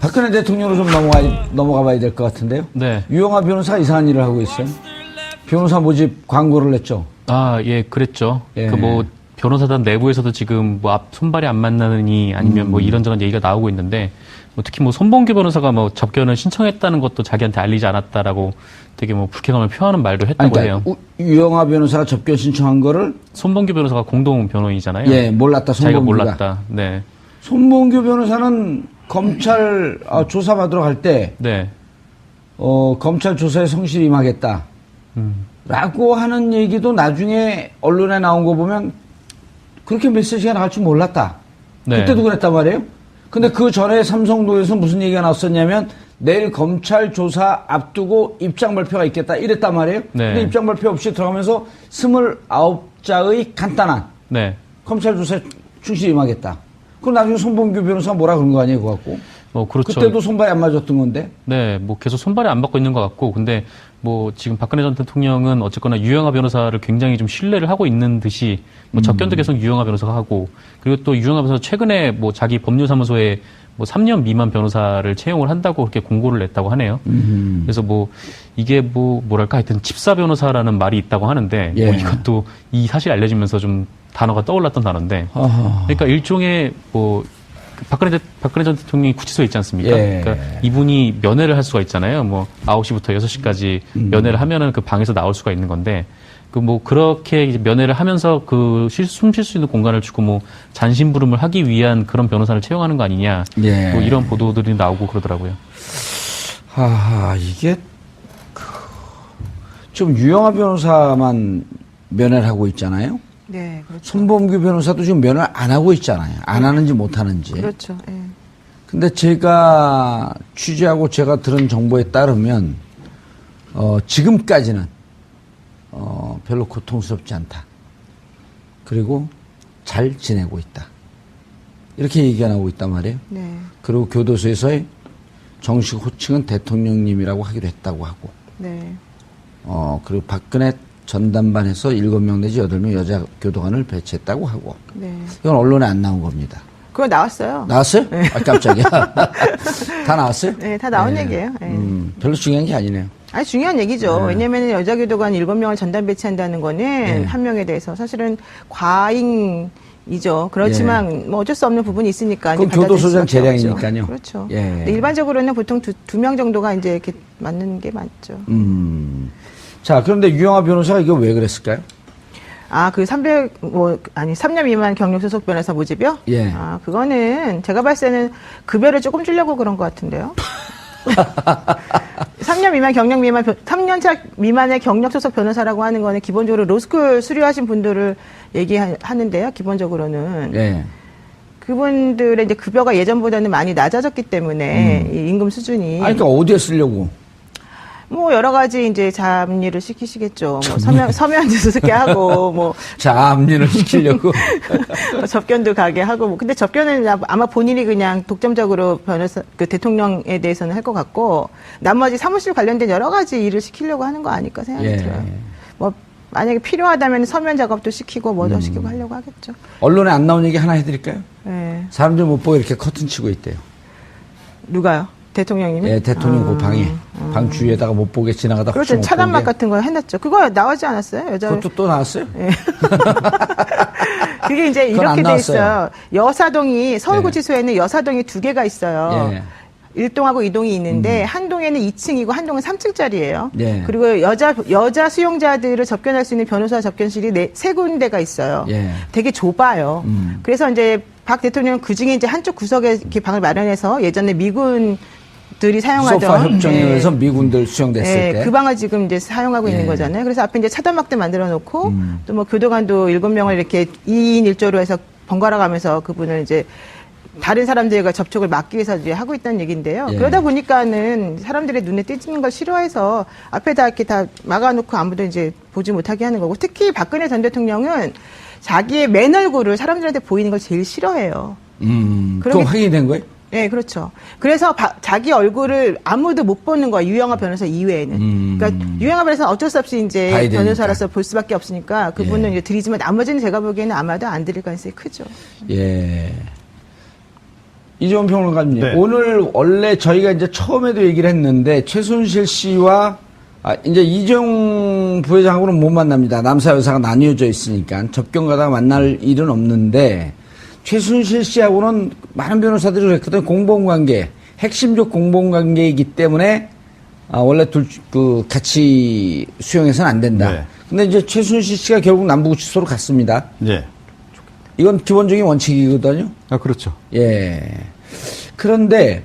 박근혜 대통령으로 좀 넘어가 봐야 될 것 같은데요. 네. 유영하 변호사가 이상한 일을 하고 있어요. 변호사 모집 광고를 냈죠. 아, 예, 그랬죠. 예. 그 뭐 변호사단 내부에서도 지금 뭐 손발이 안 맞나느니 아니면 뭐 이런저런 얘기가 나오고 있는데 뭐 특히 뭐 손범규 변호사가 뭐 접견을 신청했다는 것도 자기한테 알리지 않았다라고 되게 뭐 불쾌감을 표하는 말도 했다고 그러니까 해요. 유영하 변호사가 접견 신청한 거를 손범규 변호사가 공동 변호인이잖아요. 예, 몰랐다. 자기가 손범규가. 몰랐다. 네. 손범규 변호사는 검찰 조사받으러 갈 때 네. 검찰 조사에 성실히 임하겠다. 라고 하는 얘기도 나중에 언론에 나온 거 보면 그렇게 메시지가 나갈 줄 몰랐다. 네. 그때도 그랬단 말이에요. 근데 그 전에 삼성동에서 무슨 얘기가 나왔었냐면 내일 검찰 조사 앞두고 입장 발표가 있겠다 이랬단 말이에요. 네. 근데 입장 발표 없이 들어가면서 29자의 간단한 네. 검찰 조사에 충실히 임하겠다. 그럼 나중에 손범규 변호사가 뭐라 그런 거 아니에요, 그거 갖고? 뭐 그렇죠. 그때도 손발이 안 맞았던 건데. 네, 뭐 계속 손발이 안 받고 있는 것 같고, 근데 뭐 지금 박근혜 전 대통령은 어쨌거나 유영하 변호사를 굉장히 좀 신뢰를 하고 있는 듯이 뭐 접견도 계속 유영하 변호사가 하고, 그리고 또 유영하 변호사 최근에 뭐 자기 법률사무소에 뭐 3년 미만 변호사를 채용을 한다고 그렇게 공고를 냈다고 하네요. 그래서 뭐 이게 뭐 뭐랄까 하여튼 집사 변호사라는 말이 있다고 하는데 예. 뭐 이것도 이 사실이 알려지면서 좀 단어가 떠올랐던 단어인데, 그러니까 일종의 뭐 박근혜 전 대통령이 구치소에 있지 않습니까? 예. 그러니까 이분이 면회를 할 수가 있잖아요. 뭐 9시부터 6시까지 면회를 하면은 그 방에서 나올 수가 있는 건데, 그 뭐 그렇게 이제 면회를 하면서 그 숨 쉴 수 있는 공간을 주고 뭐 잔심부름을 하기 위한 그런 변호사를 채용하는 거 아니냐. 예. 뭐 이런 보도들이 나오고 그러더라고요. 이게 좀 유영하 변호사만 면회를 하고 있잖아요. 네, 그렇죠. 손범규 변호사도 지금 면회를 안 하고 있잖아요. 안 하는지 못 하는지. 그렇죠. 예. 근데 제가 취재하고 제가 들은 정보에 따르면 지금까지는 별로 고통스럽지 않다. 그리고 잘 지내고 있다. 이렇게 얘기가 나오고 있단 말이에요. 네. 그리고 교도소에서의 정식 호칭은 대통령님이라고 하기로 했다고 하고, 네. 그리고 박근혜 전담반에서 7명 내지 8명 여자 교도관을 배치했다고 하고, 네. 이건 언론에 안 나온 겁니다. 그거 나왔어요. 나왔어요? 네. 깜짝이야. 다 나왔어요? 네, 다 나온 얘기예요. 예. 별로 중요한 게 아니네요. 아니, 중요한 얘기죠. 왜냐면 여자 교도관 7명을 전담 배치한다는 거는 한 명에 대해서 사실은 과잉이죠. 그렇지만 뭐 어쩔 수 없는 부분이 있으니까. 그건 이제 받아들일 교도소장 수밖에 없죠. 재량이니까요. 그렇죠. 예. 근데 일반적으로는 보통 두 명 정도가 이제 이렇게 맞는 게 맞죠. 자, 그런데 유영하 변호사가 이거 왜 그랬을까요? 그 3년 미만 경력 소속 변호사 모집이요? 예. 그거는 제가 봤을 때는 급여를 조금 주려고 그런 것 같은데요. 3년 미만의 경력 소속 변호사라고 하는 거는 기본적으로 로스쿨 수료하신 분들을 얘기하는데요. 기본적으로는. 예. 그분들의 이제 급여가 예전보다는 많이 낮아졌기 때문에 이 임금 수준이. 그러니까 어디에 쓰려고? 뭐 여러 가지 이제 잡일을 시키시겠죠. 뭐 서면 수습게 하고 뭐 잡일을 시키려고. 접견도 가게 하고 뭐 근데 접견은 아마 본인이 그냥 독점적으로 대통령에 대해서는 할 것 같고 나머지 사무실 관련된 여러 가지 일을 시키려고 하는 거 아닐까 생각이 들어요. 뭐 만약에 필요하다면 서면 작업도 시키고 뭐도 시키고 하려고 하겠죠. 언론에 안 나온 얘기 하나 해드릴까요? 네. 사람들 못 보고 이렇게 커튼 치고 있대요. 누가요? 대통령님이? 예, 대통령 그 방에 방 주위에다가 못 보게 지나가다. 그렇죠. 차단막 같은 거 해놨죠. 그거 나오지 않았어요? 그것도 또 나왔어요? 예. 그게 이제 그건 안 이렇게 돼 나왔어요. 있어요. 여사동이 서울구치소에는 여사동이 2개가 있어요. 예. 1동하고 2동이 있는데 한 동에는 2층이고 한 동은 3층짜리예요. 예. 그리고 여자 수용자들을 접견할 수 있는 변호사 접견실이 3군데가 있어요. 예. 되게 좁아요. 그래서 이제 박 대통령은 그중에 이제 한쪽 구석에 이렇게 방을 마련해서 예전에 미군들이 사용하던 소파 협정에 의해서 미군들 수용됐을 때. 그 방을 지금 이제 사용하고 있는 거잖아요. 그래서 앞에 이제 차단막대 만들어 놓고 또 뭐 교도관도 7명을 이렇게 2인 1조로 해서 번갈아 가면서 그분을 이제 다른 사람들과 접촉을 막기 위해서 이제 하고 있다는 얘기인데요. 예. 그러다 보니까는 사람들의 눈에 띄는 걸 싫어해서 앞에다 이렇게 다 막아놓고 아무도 이제 보지 못하게 하는 거고 특히 박근혜 전 대통령은 자기의 맨 얼굴을 사람들한테 보이는 걸 제일 싫어해요. 그럼 확인이 된 거예요? 네, 그렇죠. 그래서 자기 얼굴을 아무도 못 보는 거야. 유영하 변호사 이외에는. 그러니까 유영하 변호사는 어쩔 수 없이 이제 변호사로서 볼 수밖에 없으니까 그분은 이제 드리지만 나머지는 제가 보기에는 아마도 안 드릴 가능성이 크죠. 예. 이재원 평론가님, 네. 오늘 원래 저희가 이제 처음에도 얘기를 했는데 최순실 씨와 이제 이재용 부회장하고는 못 만납니다. 남사 여사가 나뉘어져 있으니까 접견가다가 만날 일은 없는데 최순실 씨하고는 많은 변호사들이 그랬거든요. 공범관계, 핵심적 공범관계이기 때문에 원래 같이 수용해서는 안 된다. 네. 근데 이제 최순실 씨가 결국 남부구치소로 갔습니다. 예. 이건 기본적인 원칙이거든요. 그렇죠. 예. 그런데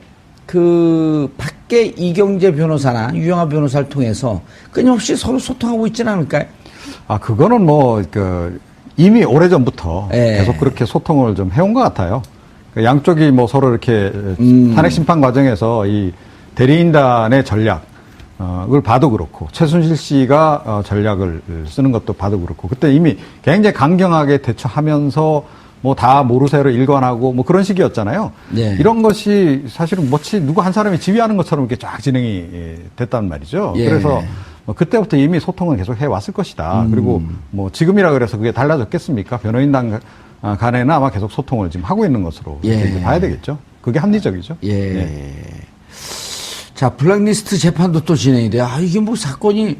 밖에 이경재 변호사나 유영하 변호사를 통해서 끊임없이 서로 소통하고 있지는 않을까요? 그거는 이미 오래전부터 예. 계속 그렇게 소통을 좀 해온 것 같아요. 양쪽이 서로 이렇게 탄핵심판 과정에서 이 대리인단의 전략을 봐도 그렇고, 최순실 씨가 전략을 쓰는 것도 봐도 그렇고, 그때 이미 굉장히 강경하게 대처하면서 다 모르쇠로 일관하고 그런 식이었잖아요. 예. 이런 것이 사실은 마치 누구 한 사람이 지휘하는 것처럼 이렇게 쫙 진행이 됐단 말이죠. 예. 그래서 그때부터 이미 소통은 계속 해왔을 것이다. 그리고 지금이라 그래서 그게 달라졌겠습니까? 변호인단 간에는 아마 계속 소통을 지금 하고 있는 것으로 예. 이렇게 봐야 되겠죠. 그게 합리적이죠. 예. 네. 자, 블랙리스트 재판도 또 진행이 돼요. 이게 사건이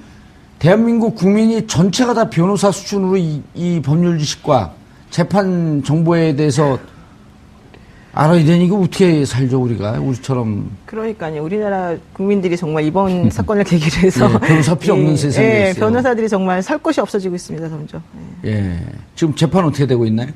대한민국 국민이 전체가 다 변호사 수준으로 이 법률 지식과 재판 정보에 대해서 알아야 되니 이거 어떻게 살죠, 우리처럼. 그러니까요. 우리나라 국민들이 정말 이번 사건을 계기로 해서 예, 변호사 필요 없는 세상이 됐어요. 변호사들이 정말 살 곳이 없어지고 있습니다, 점점. 예. 지금 재판 어떻게 되고 있나요?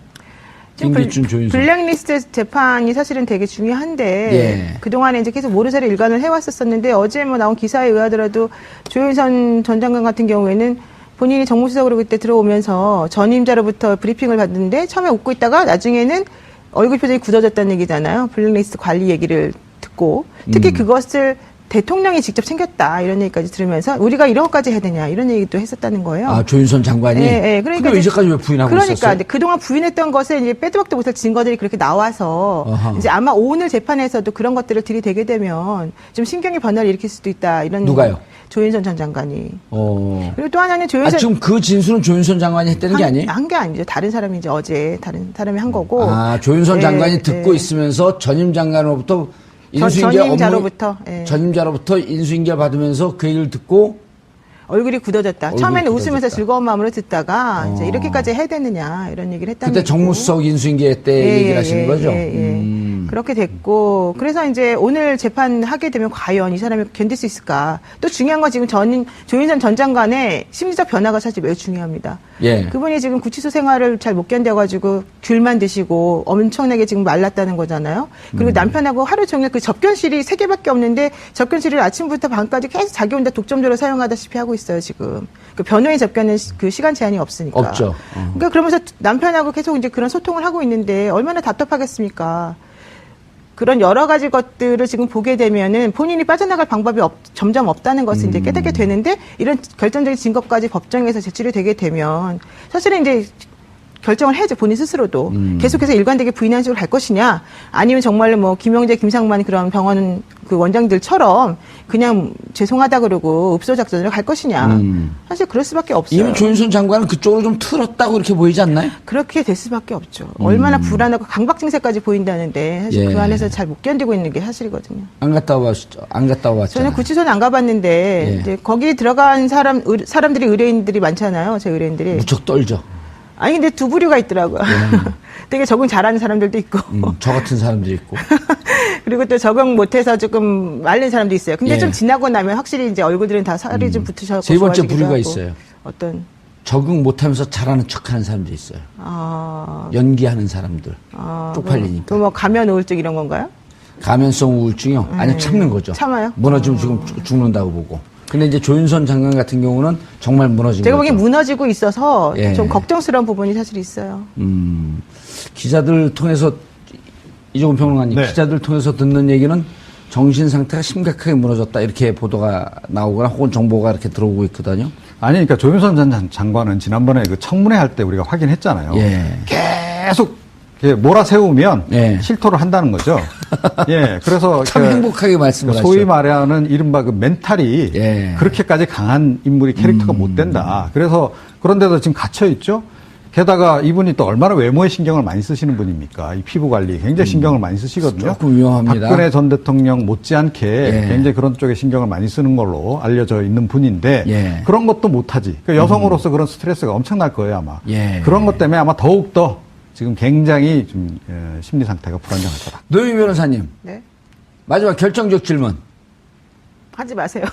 김기춘, 조윤선. 블랙리스트 재판이 사실은 되게 중요한데 예. 그동안에 이제 계속 모르쇠로 일관을 해왔었는데 어제 나온 기사에 의하더라도 조윤선 전 장관 같은 경우에는 본인이 정무수석으로 그때 들어오면서 전임자로부터 브리핑을 받는데 처음에 웃고 있다가 나중에는 얼굴 표정이 굳어졌다는 얘기잖아요. 블랙리스트 관리 얘기를 듣고 특히 그것을 대통령이 직접 챙겼다 이런 얘기까지 들으면서 우리가 이런 것까지 해야 되냐 이런 얘기도 했었다는 거예요. 조윤선 장관이? 예, 그러니까 근데 이제까지 왜 부인하고 그러니까 있었어요? 그동안 부인했던 것에 이제 빼도 박도 못할 증거들이 그렇게 나와서 어허. 이제 아마 오늘 재판에서도 그런 것들을 들이대게 되면 좀 신경의 변화를 일으킬 수도 있다 이런 누가요? 조윤선 전 장관이. 그리고 또 하나는 조윤선. 지금 그 진술은 조윤선 장관이 했다는 게 아니에요? 한 게 아니죠. 다른 사람이 이제 어제 다른 사람이 한 거고. 조윤선 장관이 듣고 있으면서 전임 장관으로부터 전임자로부터 인수인계 받으면서 그 얘기를 듣고 얼굴이 굳어졌다. 얼굴이 처음에는 굳어졌다. 웃으면서 즐거운 마음으로 듣다가 이제 이렇게까지 해야 되느냐 이런 얘기를 했다는 그때 정무수석 인수인계 때 얘기를 하시는 거죠? 그렇게 됐고 그래서 이제 오늘 재판하게 되면 과연 이 사람이 견딜 수 있을까? 또 중요한 건 지금 조윤선 전 장관의 심리적 변화가 사실 매우 중요합니다. 예. 그분이 지금 구치소 생활을 잘 못 견뎌가지고 귤만 드시고 엄청나게 지금 말랐다는 거잖아요. 그리고 남편하고 하루 종일 그 접견실이 3개밖에 없는데 접견실을 아침부터 밤까지 계속 자기 혼자 독점적으로 사용하다시피 하고 있어요 지금. 그 변호인 접견은 그 시간 제한이 없으니까. 없죠. 그러니까 그러면서 남편하고 계속 이제 그런 소통을 하고 있는데 얼마나 답답하겠습니까? 그런 여러 가지 것들을 지금 보게 되면은 본인이 빠져나갈 방법이 점점 없다는 것을 이제 깨닫게 되는데 이런 결정적인 증거까지 법정에서 제출이 되게 되면 사실은 이제 결정을 해야죠. 본인 스스로도. 계속해서 일관되게 부인하는 식으로 갈 것이냐 아니면 정말로 김영재, 김상만 그런 병원 그 원장들처럼 그냥 죄송하다 그러고 읍소작전으로 갈 것이냐. 사실 그럴 수밖에 없어요. 이미 조윤선 장관은 그쪽으로 좀 틀었다고 이렇게 보이지 않나요? 그렇게 될 수밖에 없죠. 얼마나 불안하고 강박 증세까지 보이는데 사실 그 안에서 잘 못 견디고 있는 게 사실이거든요. 안 갔다 왔잖아요. 저는 구치소는 안 가봤는데 이제 거기 들어간 사람들이 의뢰인들이 많잖아요. 제 의뢰인들이. 무척 떨죠. 아니 근데 두 부류가 있더라고요. 되게 적응 잘하는 사람들도 있고 저 같은 사람들이 있고 그리고 또 적응 못해서 조금 말린 사람도 있어요. 근데 좀 지나고 나면 확실히 이제 얼굴들은 다 살이 좀 붙으셔서 세 번째 좋아지기도 부류가 하고. 있어요. 어떤 적응 못하면서 잘하는 척하는 사람들이 있어요. 연기하는 사람들 쪽팔리니까. 또 뭐 가면 우울증 이런 건가요? 가면성 우울증이요? 아니 참는 거죠. 참아요? 무너지면 지금 죽는다고 보고. 근데 이제 조윤선 장관 같은 경우는 정말 무너진 제가 거죠. 보기엔 무너지고 있어서 예. 좀 걱정스러운 부분이 사실 있어요. 기자들 통해서 이종훈 평론가님 네. 기자들 통해서 듣는 얘기는 정신 상태가 심각하게 무너졌다 이렇게 보도가 나오거나 혹은 정보가 이렇게 들어오고 있거든요. 아니, 그러니까 조윤선 전 장관은 지난번에 그 청문회 할 때 우리가 확인했잖아요. 예. 계속 이렇게 몰아세우면 예. 실토를 한다는 거죠. 예, 그래서 참 행복하게 말씀을 하시죠. 소위 말하는 이른바 그 멘탈이 예. 그렇게까지 강한 인물이 캐릭터가 못 된다. 그래서 그런데도 지금 갇혀 있죠. 게다가 이분이 또 얼마나 외모에 신경을 많이 쓰시는 분입니까? 이 피부 관리 굉장히 신경을 많이 쓰시거든요. 조금 위험합니다. 박근혜 전 대통령 못지않게 예. 굉장히 그런 쪽에 신경을 많이 쓰는 걸로 알려져 있는 분인데 예. 그런 것도 못하지. 그러니까 여성으로서 그런 스트레스가 엄청날 거예요 아마. 예. 그런 것 때문에 아마 더욱더 지금 굉장히 좀 심리 상태가 불안정할 거다. 노영희 변호사님, 네. 마지막 결정적 질문. 하지 마세요.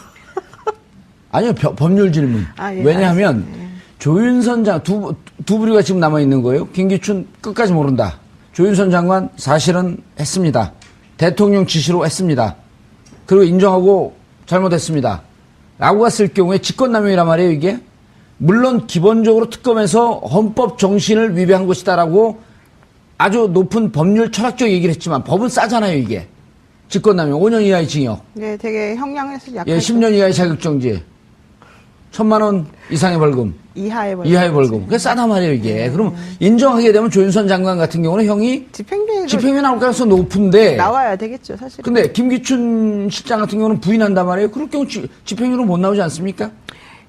아니요, 법률 질문. 아, 예, 왜냐하면 알겠습니다. 예. 조윤선 두 부류가 지금 남아 있는 거예요. 김기춘 끝까지 모른다. 조윤선 장관 사실은 했습니다. 대통령 지시로 했습니다. 그리고 인정하고 잘못했습니다. 라고 갔을 경우에 직권남용이란 말이에요, 이게. 물론 기본적으로 특검에서 헌법 정신을 위배한 것이다라고 아주 높은 법률 철학적 얘기를 했지만 법은 싸잖아요, 이게. 직권남용 5년 이하의 징역. 네, 되게 형량에서 약간 예, 10년 이하의 자격정지. 1,000만 원 이상의 벌금. 이하의 벌금. 이하의 벌금. 그게 싸단 말이에요, 이게. 그럼 인정하게 되면 조윤선 장관 같은 경우는 형이 집행유예 나올 가능성이 높은데. 나와야 되겠죠, 사실. 근데 김기춘 실장 같은 경우는 부인한단 말이에요. 그럴 경우 집행유예로 못 나오지 않습니까?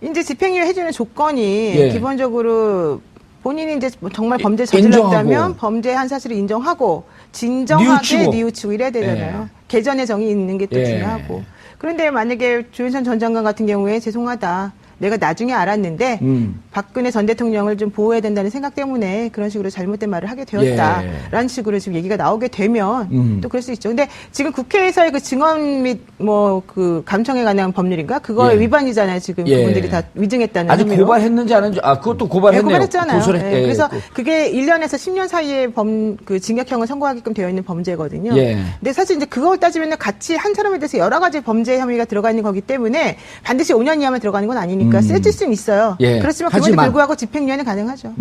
이제 집행유예 해주는 조건이 예. 기본적으로 본인이 이제 정말 예, 범죄 인정하고. 저질렀다면 범죄한 사실을 인정하고 진정하게 뉘우치고 이래야 되잖아요. 개전의 정이 있는 게 또 예. 중요하고. 그런데 만약에 조윤선 전 장관 같은 경우에 죄송하다. 내가 나중에 알았는데 박근혜 전 대통령을 좀 보호해야 된다는 생각 때문에 그런 식으로 잘못된 말을 하게 되었다라는 식으로 지금 얘기가 나오게 되면 또 그럴 수 있죠. 근데 지금 국회에서의 그 증언 및 뭐 그 감청에 관한 법률인가 그거의 예. 위반이잖아요. 지금 예. 그분들이 다 위증했다는 아직 혐의로. 고발했는지 안 했는지, 그것도 네, 고발했네요. 고발했잖아요. 고소를 네, 예, 그래서 그- 그게 1년에서 10년 사이에 그 징역형을 선고하게끔 되어 있는 범죄거든요. 예. 근데 사실 이제 그걸 따지면 같이 한 사람에 대해서 여러 가지 범죄 혐의가 들어가 있는 거기 때문에 반드시 5년 이하만 들어가는 건 아니니까 세질 수는 있어요. 예. 그렇지만 그럼에도 하지만- 불구하고 집행유예는 가능하죠.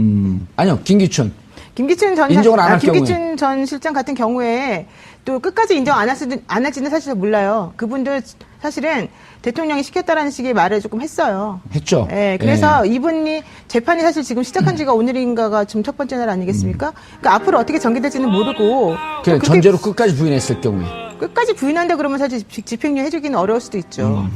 아니요, 김기춘. 김기춘 전 인정을 안할 김기춘 전 실장 같은 경우에 또 끝까지 인정 안 할지는 사실 몰라요. 그분도 사실은 대통령이 시켰다라는 식의 말을 조금 했어요. 했죠. 예, 그래서 이분이 재판이 사실 지금 시작한 지가 오늘인가가 지금 첫 번째 날 아니겠습니까? 그러니까 앞으로 어떻게 전개될지는 모르고 그래, 그렇게 전제로 끝까지 부인했을 경우에. 끝까지 부인한다 그러면 사실 집행유예 해주기는 어려울 수도 있죠.